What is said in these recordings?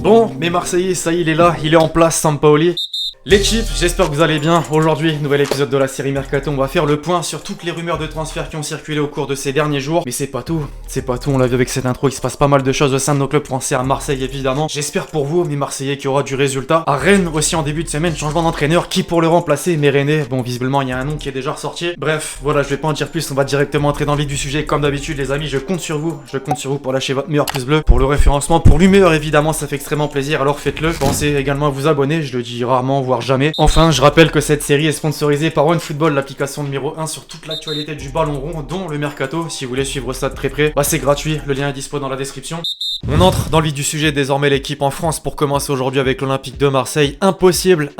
Bon, mais Marseillais, ça y est, il est là, il est en place, Sampaoli. L'équipe, j'espère que vous allez bien. Aujourd'hui, nouvel épisode de la série Mercato. On va faire le point sur toutes les rumeurs de transfert qui ont circulé au cours de ces derniers jours. Mais c'est pas tout, on l'a vu avec cette intro, il se passe pas mal de choses au sein de nos clubs français, à Marseille évidemment. J'espère pour vous, mes Marseillais, qu'il y aura du résultat. À Rennes aussi en début de semaine, changement d'entraîneur, qui pour le remplacer? Mais Rennais, bon visiblement il y a un nom qui est déjà ressorti. Bref, voilà, je vais pas en dire plus, on va directement entrer dans le vif du sujet. Comme d'habitude les amis, je compte sur vous pour lâcher votre meilleur pouce bleu, pour le référencement, pour l'humeur évidemment, ça fait extrêmement plaisir, alors faites-le. Pensez également à vous abonner, je le dis rarement, voire jamais. Enfin, je rappelle que cette série est sponsorisée par OneFootball, l'application numéro 1 sur toute l'actualité du ballon rond, dont le Mercato. Si vous voulez suivre ça de très près, c'est gratuit, le lien est dispo dans la description. On entre dans le vif du sujet, désormais l'équipe en France pour commencer aujourd'hui avec l'Olympique de Marseille. Impossible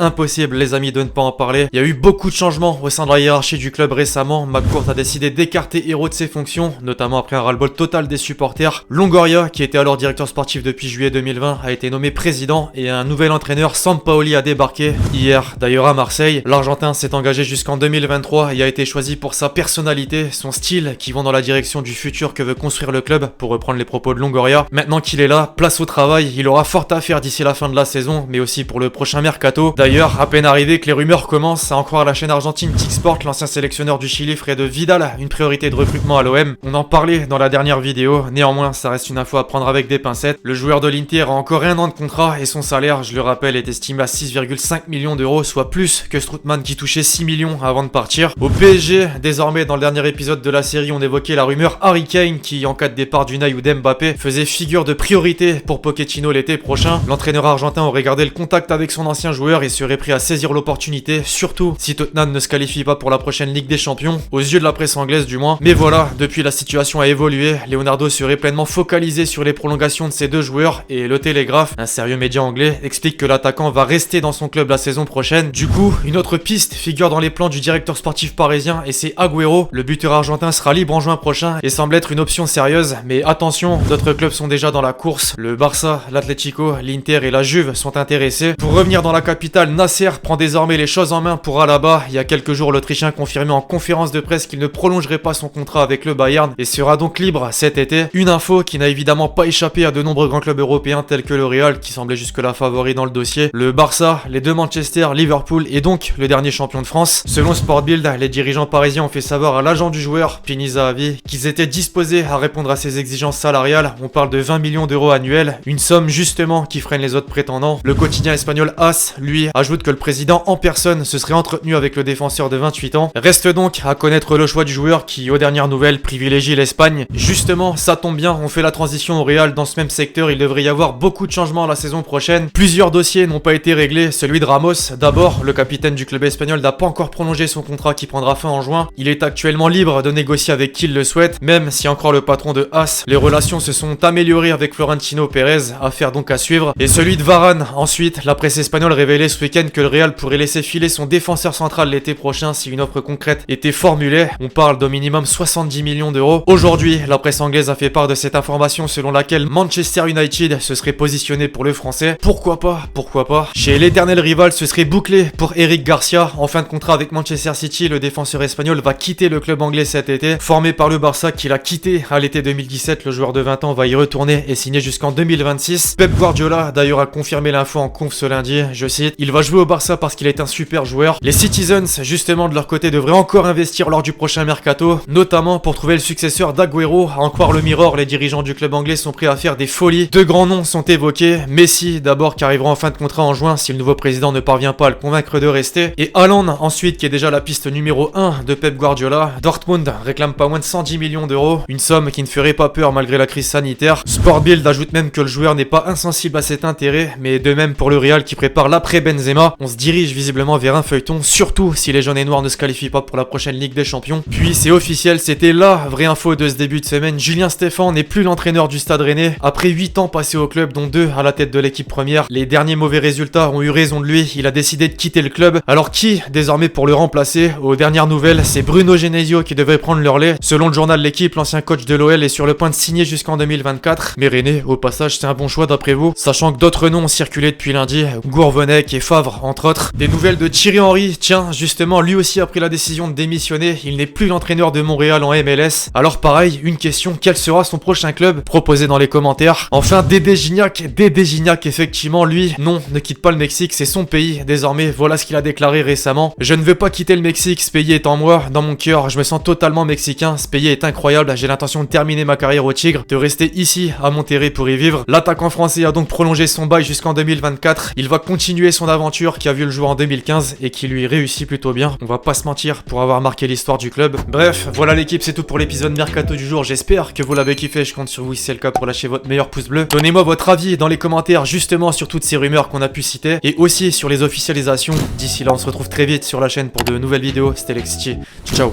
les amis de ne pas en parler. Il y a eu beaucoup de changements au sein de la hiérarchie du club récemment. McCourt a décidé d'écarter Hérault de ses fonctions, notamment après un ras-le-bol total des supporters. Longoria, qui était alors directeur sportif depuis juillet 2020, a été nommé président et un nouvel entraîneur, Sampaoli, a débarqué hier d'ailleurs à Marseille. L'Argentin s'est engagé jusqu'en 2023 et a été choisi pour sa personnalité, son style qui vont dans la direction du futur que veut construire le club, pour reprendre les propos de Longoria. Maintenant qu'il est là, place au travail, il aura fort à faire d'ici la fin de la saison, mais aussi pour le prochain mercato. D'ailleurs, à peine arrivé que les rumeurs commencent, à en croire la chaîne argentine TIC-Sport, l'ancien sélectionneur du Chili ferait de Vidal une priorité de recrutement à l'OM. On en parlait dans la dernière vidéo, néanmoins ça reste une info à prendre avec des pincettes. Le joueur de l'Inter a encore un an de contrat et son salaire, je le rappelle, est estimé à 6,5 millions d'euros, soit plus que Strootman qui touchait 6 millions avant de partir. Au PSG, désormais dans le dernier épisode de la série, on évoquait la rumeur Harry Kane qui, en cas de départ d'Unai ou d'Mbappé, faisait figure de priorité pour Pochettino l'été prochain. L'entraîneur argentin aurait gardé le contact avec son ancien joueur et serait prêt à saisir l'opportunité, surtout si Tottenham ne se qualifie pas pour la prochaine Ligue des Champions, aux yeux de la presse anglaise du moins. Mais voilà, depuis la situation a évolué, Leonardo serait pleinement focalisé sur les prolongations de ces deux joueurs et le Télégraphe, un sérieux média anglais, explique que l'attaquant va rester dans son club la saison prochaine. Du coup, une autre piste figure dans les plans du directeur sportif parisien et c'est Agüero. Le buteur argentin sera libre en juin prochain et semble être une option sérieuse, mais attention, d'autres clubs sont déjà dans la course. Le Barça, l'Atlético, l'Inter et la Juve sont intéressés. Pour revenir dans la capitale, Nasser prend désormais les choses en main pour Alaba. Il y a quelques jours, l'Autrichien confirmait en conférence de presse qu'il ne prolongerait pas son contrat avec le Bayern et sera donc libre cet été. Une info qui n'a évidemment pas échappé à de nombreux grands clubs européens tels que le Real, qui semblait jusque-là favori dans le dossier, le Barça, les deux Manchester, Liverpool et donc le dernier champion de France. Selon Sport Bild, les dirigeants parisiens ont fait savoir à l'agent du joueur, Pini Zahavi, qu'ils étaient disposés à répondre à ses exigences salariales. On parle de 20 millions d'euros annuels, une somme justement qui freine les autres prétendants. Le quotidien espagnol AS, lui, ajoute que le président en personne se serait entretenu avec le défenseur de 28 ans. Reste donc à connaître le choix du joueur qui, aux dernières nouvelles, privilégie l'Espagne. Justement, ça tombe bien, on fait la transition au Real. Dans ce même secteur, il devrait y avoir beaucoup de changements la saison prochaine. Plusieurs dossiers n'ont pas été réglés, celui de Ramos. D'abord, le capitaine du club espagnol n'a pas encore prolongé son contrat qui prendra fin en juin. Il est actuellement libre de négocier avec qui il le souhaite, même si encore le patron de AS, les relations se sont améliorées avec Florentino Pérez, affaire donc à suivre. Et celui de Varane, ensuite, la presse espagnole révélait ce week-end que le Real pourrait laisser filer son défenseur central l'été prochain si une offre concrète était formulée. On parle d'au minimum 70 millions d'euros. Aujourd'hui, la presse anglaise a fait part de cette information selon laquelle Manchester United se serait positionné pour le français. Pourquoi pas? Chez l'éternel rival, ce serait bouclé pour Eric Garcia. En fin de contrat avec Manchester City, le défenseur espagnol va quitter le club anglais cet été. Formé par le Barça qu'il a quitté à l'été 2017, le joueur de 20 ans va y retourner et signer jusqu'en 2026. Pep Guardiola d'ailleurs a confirmé l'info en conf ce lundi, je cite: il va jouer au Barça parce qu'il est un super joueur. Les Citizens, justement de leur côté, devraient encore investir lors du prochain mercato, notamment pour trouver le successeur d'Agüero. À en croire le Mirror, les dirigeants du club anglais sont prêts à faire des folies. Deux grands noms sont évoqués, Messi d'abord qui arrivera en fin de contrat en juin si le nouveau président ne parvient pas à le convaincre de rester, et Haaland ensuite qui est déjà la piste numéro 1 de Pep Guardiola. Dortmund réclame pas moins de 110 millions d'euros, une somme qui ne ferait pas peur malgré la crise sanitaire. Sport Bild ajoute même que le joueur n'est pas insensible à cet intérêt, mais de même pour le Real qui prépare l'après Benzema. On se dirige visiblement vers un feuilleton, surtout si les jaunes et noirs ne se qualifient pas pour la prochaine Ligue des Champions. Puis c'est officiel, c'était la vraie info de ce début de semaine, Julien Stéphan n'est plus l'entraîneur du Stade Rennais. Après 8 ans passés au club, dont 2 à la tête de l'équipe première, les derniers mauvais résultats ont eu raison de lui, il a décidé de quitter le club. Alors qui désormais pour le remplacer? Aux dernières nouvelles, c'est Bruno Genesio qui devrait prendre le relais. Selon le journal L'Équipe, l'ancien coach de l'OL est sur le point de signer jusqu'en 2024. Mais René, au passage, c'est un bon choix d'après vous, sachant que d'autres noms ont circulé depuis lundi, Gourvenec et Favre entre autres. Des nouvelles de Thierry Henry, tiens, justement, lui aussi a pris la décision de démissionner, il n'est plus l'entraîneur de Montréal en MLS. Alors pareil, une question, quel sera son prochain club? Proposez dans les commentaires. Enfin, Dédé Gignac, effectivement, lui, non, ne quitte pas le Mexique, c'est son pays, désormais, voilà ce qu'il a déclaré récemment. Je ne veux pas quitter le Mexique, ce pays est en moi, dans mon cœur, je me sens totalement mexicain, ce pays est incroyable, j'ai l'intention de terminer ma carrière au Tigre, de rester ici, à Monterrey pour y vivre. L'attaquant français a donc prolongé son bail jusqu'en 2024, il va continuer son aventure qui a vu le jour en 2015 et qui lui réussit plutôt bien, on va pas se mentir, pour avoir marqué l'histoire du club. Bref, voilà l'équipe, c'est tout pour l'épisode Mercato du jour, j'espère que vous l'avez kiffé, je compte sur vous si c'est le cas pour lâcher votre meilleur pouce bleu. Donnez-moi votre avis dans les commentaires justement sur toutes ces rumeurs qu'on a pu citer et aussi sur les officialisations. D'ici là, on se retrouve très vite sur la chaîne pour de nouvelles vidéos. C'était Lexity. Ciao.